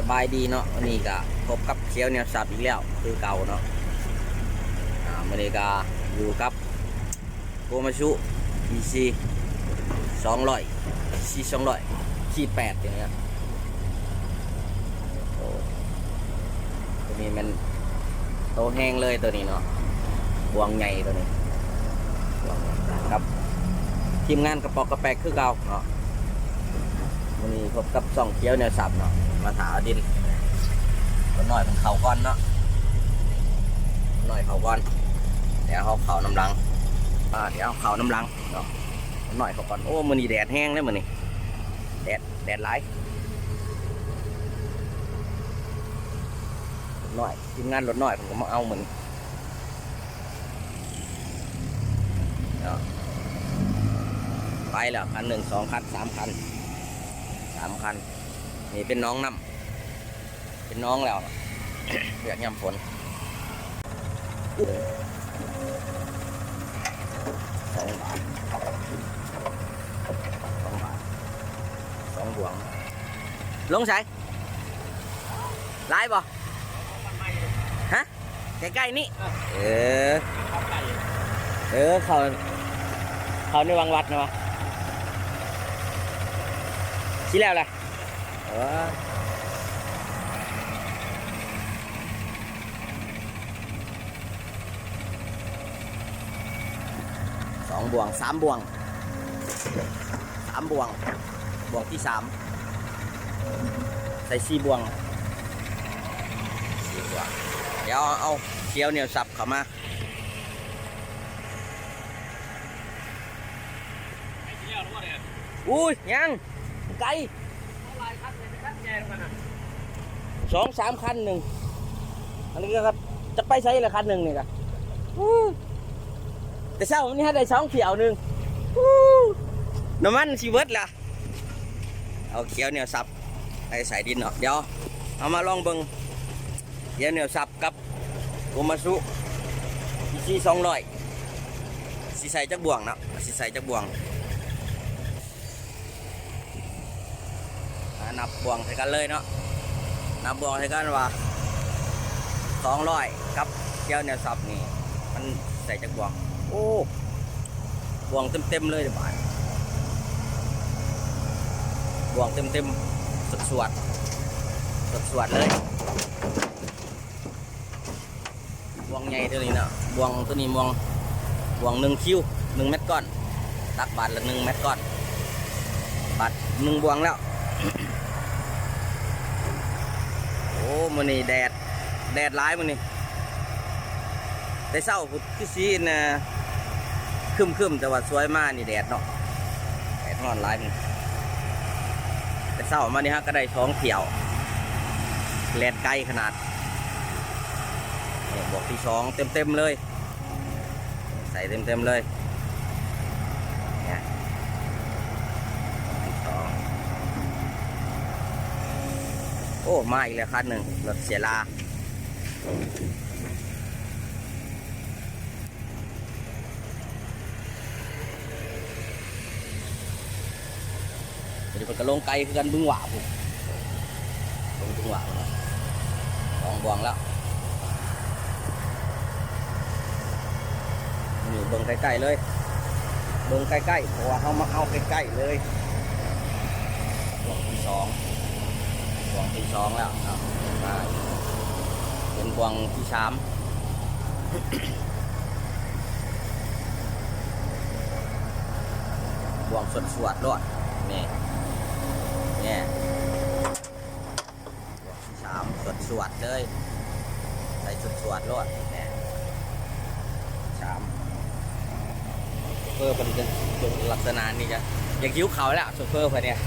บายดีเนาะวันนี้ก็พบกับเชียวเนี่ยสับอีกแล้วคือเก่าเนาะวันนี้ก็อยู่กับโกมาชุ EC 200 EC 200ขีด8อย่างเงี้ยตัวนี้มันโตแห้งเลยตัวนี้เนาะบวงใหญ่ตัวนี้ครับทีมงานกระปอกกระแปกคือเก่าเนาะวันนี้พบกับ2เชียวเนี่ยสับเนาะมาถาดินตัวหน่อยเป็นเขาก้อนเนาะหน่อยเขาก้อนเดี๋ยวเขาน้ำลังเดี๋ยวเขาน้ำลังเนาะหน่อยเขาก้อนโอ้มือนี่แดดแห้งเลยมือนี่แดดร้ายหน่อยทีมงานรถหน่อยผมก็มาเอาเหมือนไปแล้วคัน1 2 คัน 3 คันนี่เป็นน้องน้ำเป็นน้องแล้วเดือดย่ำฝน2 บวงลงใส่ไล่บ่ฮะใกล้ๆนี่เขาในวังวัดนะวะชี้แล้วแหละ2 บ่วง 3 บ่วง 3 บ่วงบ่วงที่ 3ใส่4 บ่วงเดี๋ยวเอาเกี๊ยวเหนียวสับเข้ามาอุ้ยยังไกล2-3 คันหนึ่งอันนี้ก็จะไปใช้ละคันหนึ่งนี่กันแต่เช้าวันนี้ให้ได้2 เขียวหนึ่งน้ำมันชีวิตล่ะเอาเขียวเหนียวสับไปใส่ดินเนาะเดี๋ยวเอามาลองเบิ่งเขียวเหนียวสับกับโกมาซุEC 200สิใส่จักบ่วงเนาะสิใส่จักบ่วงนับบ่วงให้กันเลยเนาะนับบ่วงให้กันว่า200กับเขียวเหนียวสับนี่มันใส่จักบ่วงโอ้บ่วงเต็มเลยเดี๋ยวบ่ายบ่วงเต็มสวดเลยบ่วงใหญ่ตัวนี้เนาะบ่วงตัวนี้บ่วง1 คิว 1 เม็ดก้อนตักบาทละ1 เม็ดก้อนบาท1 บ่วงแล้วโอ้มื้อนี้แดดร้ายมื้อนี้แต่เช้าคือสีน่ะครึมแต่ว่าสวยมากนี่แดดเนาะแดดร้อนร้ายนี่แต่เช้ามานี่ฮะก็ได้2 เที่ยวแลนไกลขนาดนี่บอกที่2เต็มเลยใส่เต็มเลยเนี่ยที่2โอ้มาอีกแล้วคันหนึ่งรถเสียลาเดี๋ยวมันก็ลงไกลคือกันบึงหวาผมลงบึงหวา2 บ่วงแล้วนี่เบิ่งใกล้ๆเลยเบิ่งใกล้ๆเพราะว่าเขามาเอาใกล้ๆเลยบ่วงที่ 2แล้วมาเป็นบ่วงที่ 3บ่วงสวดรอดนี่บ่วงที่ 3สวดเลยใส่สวดรอดนี่3เพื่อเป็นลักษณะนี้จะอยากคิ้วเขาแล้วโซเฟอร์เพื่อนเนี่ย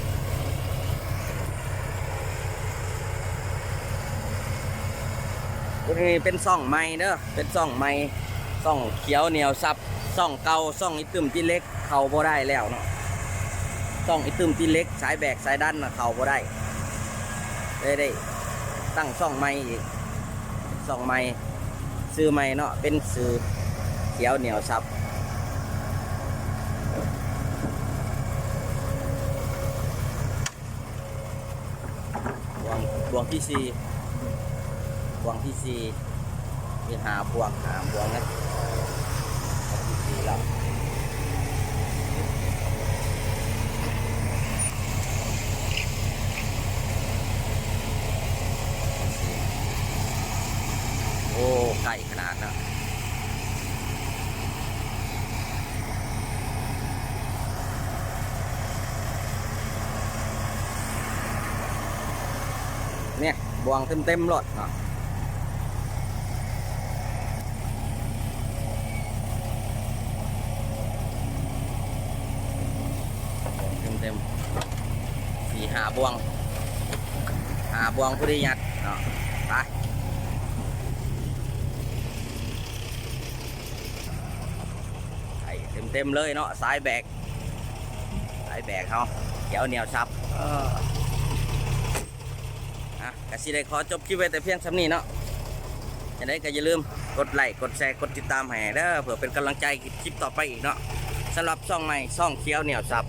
นี่เป็นซ่องไม้เด้อเป็นซ่องไม้ซ่องเขียวเหนียวซับซ่องเก่าซ่องอีตึมที่เล็กเขาบ่ได้แล้วเนาะซ่องอีตึมที่เล็กสายแบกสายดันนะเขาบ่ได้ได้ตั้งซ่องไม้อีกซ่องไม้ซื้อไม้เนาะเป็นซื้อเขียวเหนียวซับ บ่วงที่สี่บ่วงที่สี่มีหาบ่วงนะบ่วงที่สี่แล้วโอ้ไก่ขนาดนะเนี่ยบวงเต็มรถเนาะเต็มสี่หาบวงผู้ดียัดเนาะไปไอ้เต็มเลยเนาะสายแบกเขาเขียวเหนียวชับกสิได้ขอจบคลิปไว้แต่เพียงเท่านี้เนาะจะได้ก็อย่าลืมกดไลค์กดแชร์กดติดตามให้เด้อเพื่อเป็นกำลังใจคลิปต่อไปอีกเนาะสำหรับช่องใหม่ช่องเขียวเหนียวซับ